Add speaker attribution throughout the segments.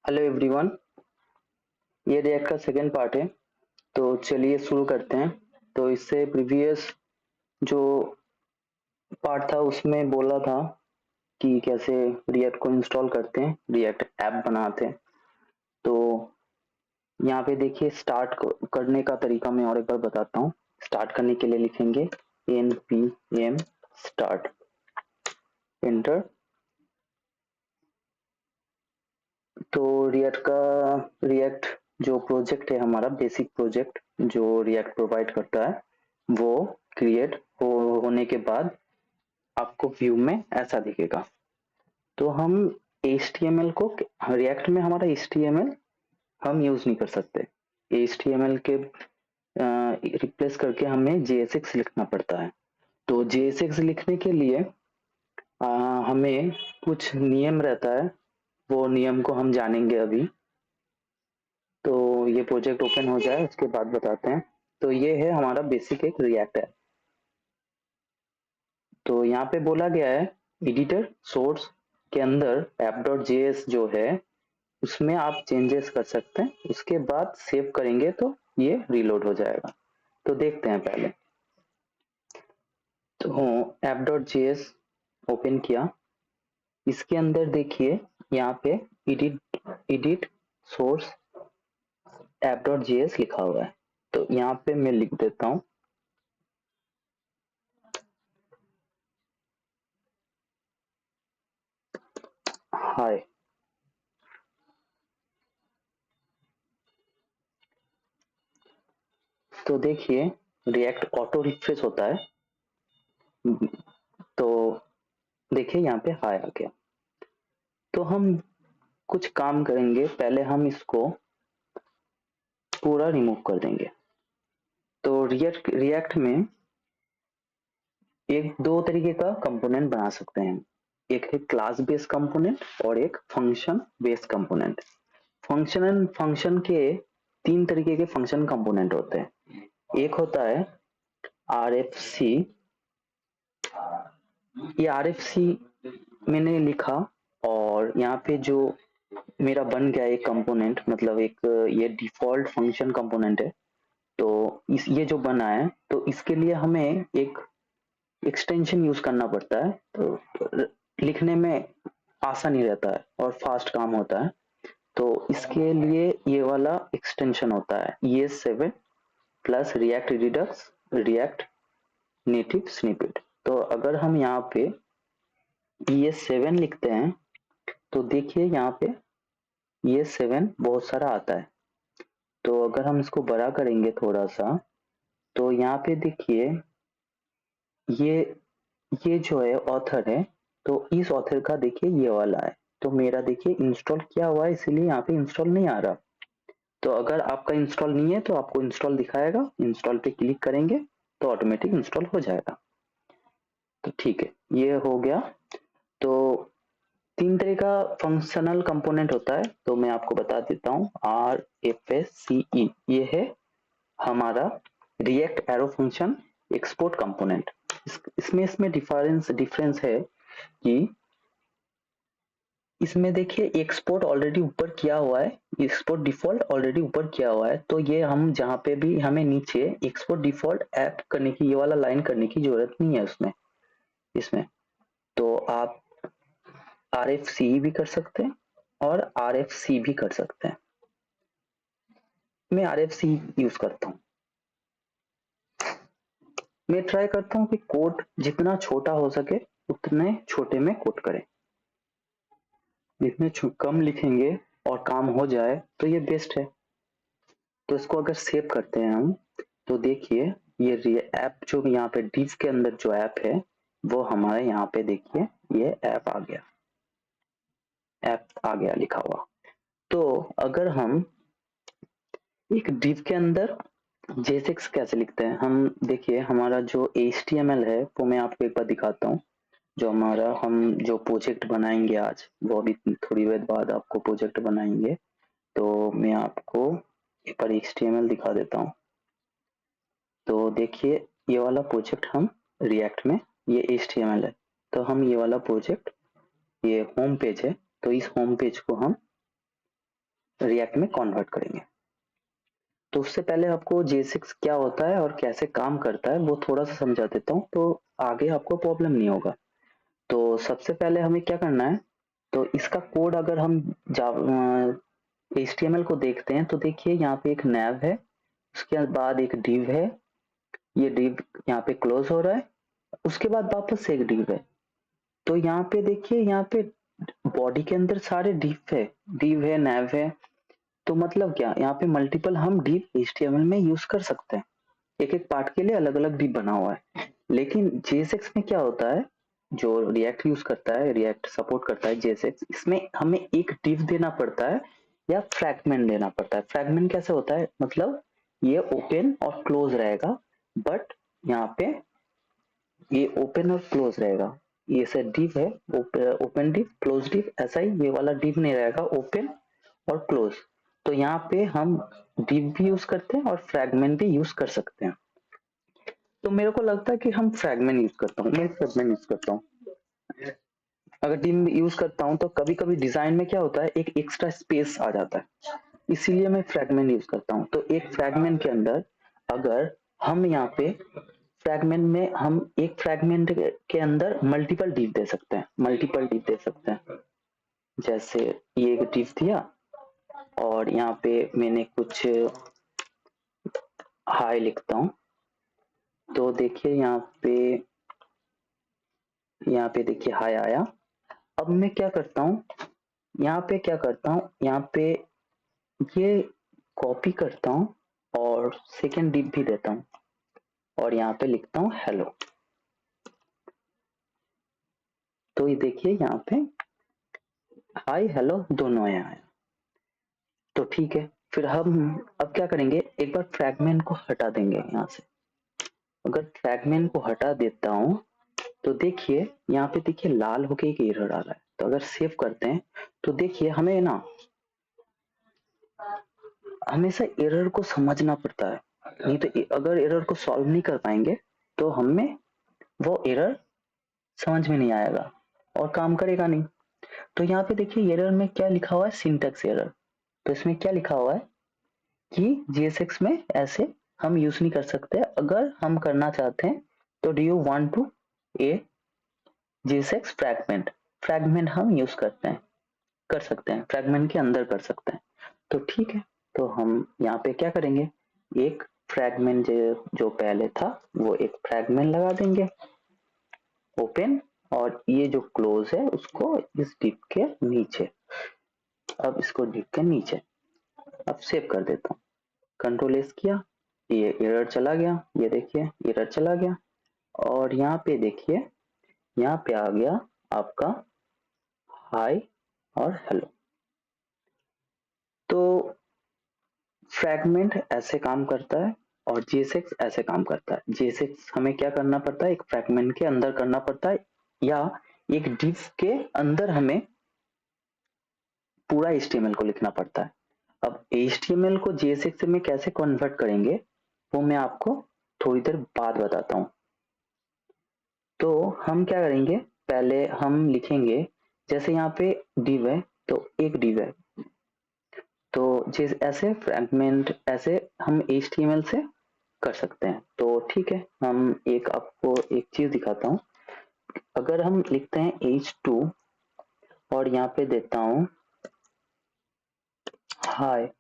Speaker 1: Hello everyone. ये react का second part है। तो चलिए शुरू करते हैं। तो इससे प्रीवियस जो पार्ट था उसमें बोला था कि कैसे रिएक्ट को इंस्टॉल करते हैं, रिएक्ट ऐप बनाते हैं। तो यहाँ पे देखिए स्टार्ट करने का तरीका मैं और एक बार बताता हूँ। स्टार्ट करने के लिए लिखेंगे npm स्टार्ट, एंटर। तो रिएक्ट जो प्रोजेक्ट है हमारा, बेसिक प्रोजेक्ट जो रिएक्ट प्रोवाइड करता है, वो क्रिएट होने के बाद आपको व्यू में ऐसा दिखेगा। तो हम HTML को, रिएक्ट में हमारा HTML हम यूज नहीं कर सकते। HTML के रिप्लेस करके हमें JSX लिखना पड़ता है। तो JSX लिखने के लिए अ, हमें कुछ नियम रहता है, वो नियम को हम जानेंगे अभी। तो ये प्रोजेक्ट ओपन हो जाए उसके बाद बताते हैं। तो ये है हमारा बेसिक एक रिएक्ट है। तो यहाँ पे बोला गया है एडिटर सोर्स के अंदर app.js जो है उसमें आप चेंजेस कर सकते हैं, उसके बाद सेव करेंगे तो ये रीलोड हो जाएगा। तो देखते हैं पहले। तो app.js ओपन किया, इसके अंदर देखिए यहाँ पे एडिट एडिट सोर्स app.js लिखा हुआ है। तो यहाँ पे मैं लिख देता हूँ हाय। तो देखिए रिएक्ट ऑटो रिफ्रेश होता है। तो देखिए यहाँ पे हाय आ गया। तो हम कुछ काम करेंगे, पहले हम इसको पूरा रिमूव कर देंगे। तो रिएक्ट में एक दो तरीके का कंपोनेंट बना सकते हैं। एक है क्लास बेस्ड कंपोनेंट और एक फंक्शन बेस्ड कंपोनेंट। फंक्शन के तीन तरीके के फंक्शन कंपोनेंट होते हैं। एक होता है RFC। ये RFC मैंने लिखा और यहाँ पे जो मेरा बन गया एक कंपोनेंट, मतलब एक ये डिफॉल्ट फंक्शन कंपोनेंट है। तो इस ये जो बना है तो इसके लिए हमें एक एक्सटेंशन यूज करना पड़ता है। तो लिखने में आसानी रहता है और फास्ट काम होता है। तो इसके लिए ये वाला एक्सटेंशन होता है ES7 plus react Redux react native snippet. तो अगर हम यहाँ पे ES7 लिखते हैं तो देखिए यहाँ पे ES7 बहुत सारा आता है। तो अगर हम इसको बड़ा करेंगे थोड़ा सा तो यहाँ पे देखिए ये ये जो है ऑथर है। तो इस ऑथर का देखिए ये वाला है। तो मेरा देखिए इंस्टॉल किया हुआ है, इसीलिए यहाँ पे इंस्टॉल नहीं आ रहा। तो अगर आपका इंस्टॉल नहीं है तो आपको इंस्टॉल दिखाएगा, इंस्टॉल पे क्लिक करेंगे तो ऑटोमेटिक इंस्टॉल हो जाएगा। तो ठीक है, ये हो गया। तो तीन तरह का फंक्शनल कंपोनेंट होता है, तो मैं आपको बता देता हूँ। RFSCE ये है हमारा react arrow function export component. इसमें डिफरेंस डिफरेंस है कि इसमें देखिए एक्सपोर्ट ऑलरेडी ऊपर किया हुआ है, एक्सपोर्ट डिफॉल्ट ऑलरेडी ऊपर किया हुआ है। तो ये हम जहाँ पे भी हमें नीचे एक्सपोर्ट डिफॉल्ट ऐड करने की, ये वाला लाइन करने की जरूरत नहीं है उसमें इसमें। तो आप RFC भी कर सकते हैं और RFC भी कर सकते हैं। मैं RFC यूज करता हूँ। मैं ट्राई करता हूँ कि कोड जितना छोटा हो सके उतने छोटे में कोड करें। जितने कम लिखेंगे और काम हो जाए तो ये बेस्ट है। तो इसको अगर सेव करते हैं हम तो देखिए ये ऐप जो यहाँ पे डिव के अंदर जो ऐप है वो हमारे यहाँ पे देखिए ये ऐप आ गया लिखा हुआ। तो अगर हम एक डिव के अंदर JSX कैसे लिखते हैं, हम देखिए हमारा जो HTML है वो मैं आपको एक बार दिखाता हूँ। जो हमारा हम जो प्रोजेक्ट बनाएंगे आज, वो अभी थोड़ी देर बाद आपको प्रोजेक्ट बनाएंगे। तो मैं आपको एक बार HTML दिखा देता हूँ। तो देखिए ये वाला प्रोजेक्ट हम रिएक्ट में, ये HTML है। तो हम ये वाला प्रोजेक्ट, ये होम पेज है, तो इस होम पेज को हम रिएक्ट में कन्वर्ट करेंगे। तो उससे पहले आपको JSX क्या होता है और कैसे काम करता है वो थोड़ा सा समझा देता हूँ, तो आगे आपको प्रॉब्लम नहीं होगा। तो सबसे पहले हमें क्या करना है, तो इसका कोड अगर हम HTML को देखते हैं तो देखिए यहाँ पे एक nav है, उसके बाद एक div है, ये div यहाँ पे क्लोज हो रहा है, उसके बाद वापस से एक div है। तो यहाँ पे देखिए, यहाँ पे बॉडी के अंदर सारे div है nav है। तो मतलब क्या, यहाँ पे मल्टीपल हम div HTML में यूज कर सकते हैं, एक एक पार्ट के लिए अलग अलग div बना हुआ है। लेकिन JSX में क्या होता है, जो रिएक्ट यूज करता है, रिएक्ट सपोर्ट करता है JSX, इसमें हमें एक div देना पड़ता है या फ्रैगमेंट देना पड़ता है। फ्रैगमेंट कैसे होता है, मतलब ये ओपन और क्लोज रहेगा, बट यहाँ पे ये ओपन और क्लोज रहेगा। ये ऐसा div है, ओपन div क्लोज div, ऐसा ही ये वाला div नहीं रहेगा, ओपन और क्लोज। तो यहाँ पे हम div भी यूज करते हैं और फ्रैगमेंट भी यूज कर सकते हैं। तो मेरे को लगता है कि हम फ्रैगमेंट यूज करता हूँ, मैं फ्रैगमेंट यूज करता हूँ। अगर div यूज करता हूँ तो कभी कभी डिजाइन में क्या होता है, एक एक्स्ट्रा स्पेस आ जाता है, इसीलिए मैं फ्रैगमेंट यूज करता हूँ। तो एक फ्रैगमेंट के अंदर अगर हम यहाँ पे फ्रैगमेंट में हम एक फ्रैगमेंट के अंदर मल्टीपल div दे सकते हैं, मल्टीपल div दे सकते हैं। जैसे ये एक div दिया और यहाँ पे मैंने कुछ हाई लिखता हूँ, तो देखिए यहाँ पे देखिए हाई आया। अब मैं क्या करता हूँ, यहाँ पे क्या करता हूँ, यहाँ पे ये कॉपी करता हूँ और सेकेंड div भी देता हूँ और यहाँ पे लिखता हूँ हेलो। तो ये देखिए यहाँ पे हाई हेलो दोनों आया। तो ठीक है, फिर हम अब क्या करेंगे, एक बार फ्रैगमेंट को हटा देंगे यहाँ से। अगर फ्रैगमेंट को हटा देता हूँ तो देखिए यहाँ पे देखिए लाल होके एक एरर आ रहा है। तो अगर सेव करते हैं तो देखिए हमें ना हमेशा एरर को समझना पड़ता है, नहीं तो अगर एरर को सॉल्व नहीं कर पाएंगे तो हमें वो एरर समझ में नहीं आएगा और काम करेगा नहीं। तो यहाँ पे देखिए एरर में क्या लिखा हुआ है, सिंटैक्स एरर। तो इसमें क्या लिखा हुआ है कि JSX में ऐसे हम यूज नहीं कर सकते, अगर हम करना चाहते हैं तो do you want to a JSX fragment, fragment हम यूज करते हैं, कर सकते हैं, फ्रैगमेंट के अंदर कर सकते हैं। तो ठीक है, तो हम यहाँ पे क्या करेंगे, एक फ्रैगमेंट जो पहले था वो एक फ्रैगमेंट लगा देंगे ओपन, और ये जो क्लोज है उसको इस डिप के नीचे। अब इसको डिप के नीचे, अब सेव कर देता हूँ, कंट्रोल एस किया, ये एरर चला गया, ये देखिए एरर चला गया। और यहाँ पे देखिए, यहाँ पे आ गया आपका हाई और हेलो। तो फ्रैगमेंट ऐसे काम करता है और JSX ऐसे काम करता है। JSX हमें क्या करना पड़ता है, एक फ्रैगमेंट के अंदर करना पड़ता है या एक div के अंदर हमें पूरा HTML को लिखना पड़ता है। अब HTML को JSX में कैसे कन्वर्ट करेंगे वो मैं आपको थोड़ी देर बाद बताता हूँ। तो हम क्या करेंगे, पहले हम लिखेंगे, जैसे यहाँ पे div है तो एक div है, तो जिस ऐसे फ्रैगमेंट ऐसे हम HTML से कर सकते हैं। तो ठीक है, हम एक आपको एक चीज दिखाता हूँ। अगर हम लिखते हैं H2 और यहाँ पे देता हूँ हाय,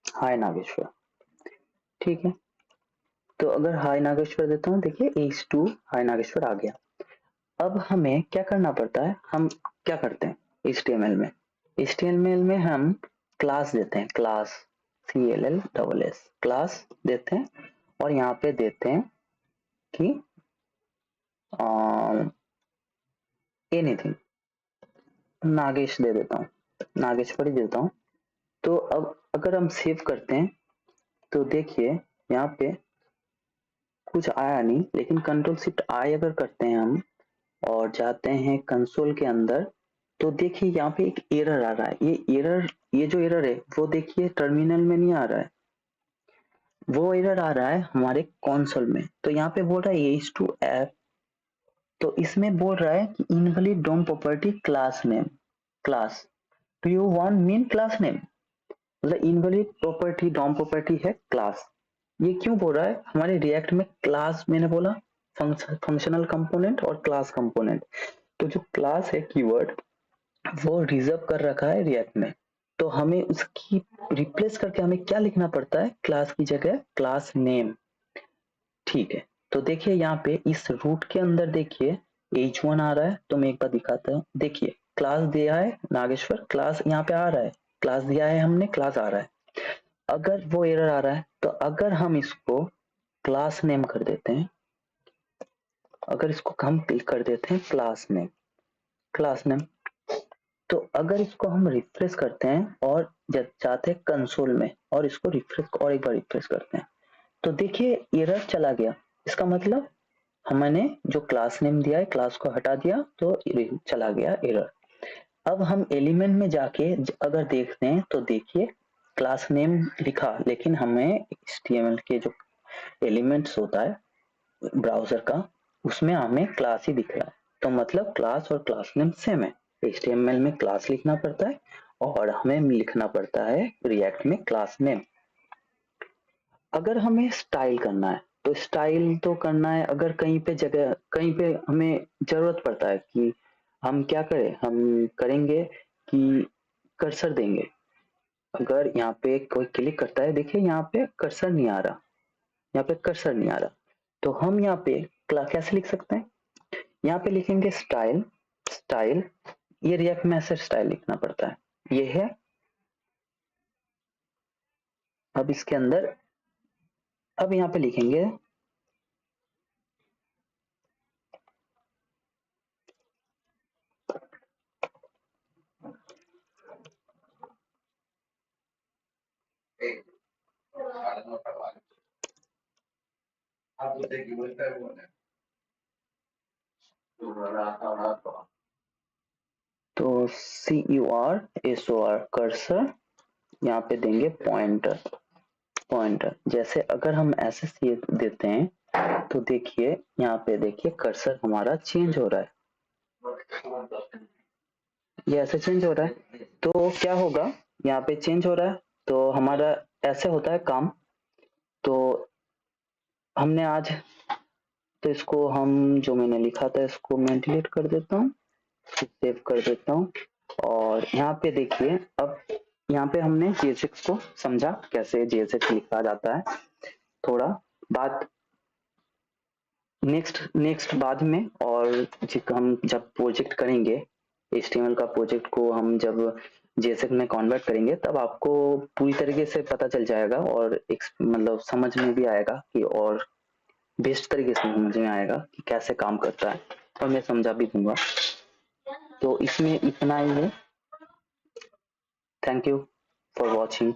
Speaker 1: हाय नागेश्वर, ठीक है। तो अगर हाय नागेश्वर देता हूँ, देखिए H2 हाय नागेश्वर आ गया। अब हमें क्या करना पड़ता है, हम क्या करते हैं HTML में, HTML में हम क्लास देते हैं, क्लास CLLSS क्लास देते हैं और यहाँ पे देते हैं कि एनीथिंग, नागेश दे देता हूँ, नागेश्वरी देता हूँ। तो अब अगर हम सेव करते हैं तो देखिए यहाँ पे कुछ आया नहीं, लेकिन कंट्रोल शिफ्ट आई अगर करते हैं हम और जाते हैं कंसोल के अंदर, तो देखिए यहाँ पे एक एरर आ रहा है। ये जो एरर है वो देखिए टर्मिनल में नहीं आ रहा है, वो एरर आ रहा है हमारे कंसोल में। तो यहाँ पे बोल रहा है एज टू ऐप, तो इसमें बोल रहा है कि invalid DOM property class name. Class, do you want mean class name, मतलब इनवैलिड प्रॉपर्टी डोम प्रॉपर्टी है क्लास। ये क्यों बोल रहा है, हमारे रिएक्ट में क्लास, मैंने बोला फंक्शनल कंपोनेंट और क्लास कंपोनेंट, तो जो क्लास है कीवर्ड वो रिजर्व कर रखा है रिएक्ट में। तो हमें उसकी रिप्लेस करके हमें क्या लिखना पड़ता है, क्लास की जगह क्लास नेम। ठीक है, तो देखिए यहाँ पे इस रूट के अंदर देखिए h1 आ रहा है, तो मैं एक बार दिखाता हूँ। देखिए क्लास दिया है नागेश्वर, क्लास यहाँ पे आ रहा है, क्लास दिया है हमने, क्लास आ रहा है। अगर वो एरर आ रहा है तो अगर हम इसको क्लास नेम कर देते हैं, अगर इसको हम क्लिक कर देते हैं क्लास नेम, क्लास नेम, तो अगर इसको हम रिफ्रेश करते हैं और जब जाते हैं कंसोल में और इसको रिफ्रेश और एक बार रिफ्रेश करते हैं, तो देखिए एरर चला गया। इसका मतलब हमने जो क्लास नेम दिया है क्लास को हटा दिया तो चला गया एरर। अब हम एलिमेंट में जाके अगर देखते हैं तो देखिए क्लास नेम लिखा, लेकिन हमें HTML के जो एलिमेंट्स होता है ब्राउजर का, उसमें हमें क्लास ही दिख रहा है। तो मतलब क्लास और क्लास नेम सेम है। HTML में क्लास लिखना पड़ता है और हमें लिखना पड़ता है रिएक्ट में क्लास नेम। अगर हमें स्टाइल करना है तो स्टाइल तो करना है, अगर कहीं पे जगह कहीं पे हमें जरूरत पड़ता है कि हम क्या करें, हम करेंगे कि कर्सर देंगे। अगर यहाँ पे कोई क्लिक करता है, देखिए यहाँ पे कर्सर नहीं आ रहा, यहाँ पे कर्सर नहीं आ रहा, तो हम यहाँ पे कैसे लिख सकते हैं, यहाँ पे लिखेंगे स्टाइल। स्टाइल, ये रिएक्ट में ऐसे स्टाइल लिखना पड़ता है, ये है। अब इसके अंदर अब यहाँ पे लिखेंगे तो CURSOR कर्सर, यहाँ पे देंगे पॉइंटर। पॉइंटर जैसे अगर हम ऐसे देते हैं तो देखिए यहाँ पे देखिए कर्सर हमारा चेंज हो रहा है, ये ऐसे चेंज हो रहा है। तो क्या होगा, यहाँ पे चेंज हो रहा है तो हमारा ऐसे होता है काम। तो हमने आज, तो इसको हम जो मैंने लिखा था इसको मैं डिलीट कर देता हूँ, सेव कर देता हूँ। और यहाँ पे देखिए अब यहाँ पे हमने JSX को समझा कैसे JSX लिखा जाता है। थोड़ा बात नेक्स्ट बाद में, और हम जब प्रोजेक्ट करेंगे HTML का प्रोजेक्ट को हम जब JSX में कन्वर्ट करेंगे तब आपको पूरी तरीके से पता चल जाएगा और एक मतलब समझ में भी आएगा कि, और बेस्ट तरीके से समझ में आएगा कि कैसे काम करता है, और मैं समझा भी दूंगा। तो इसमें इतना ही है। Thank you for watching.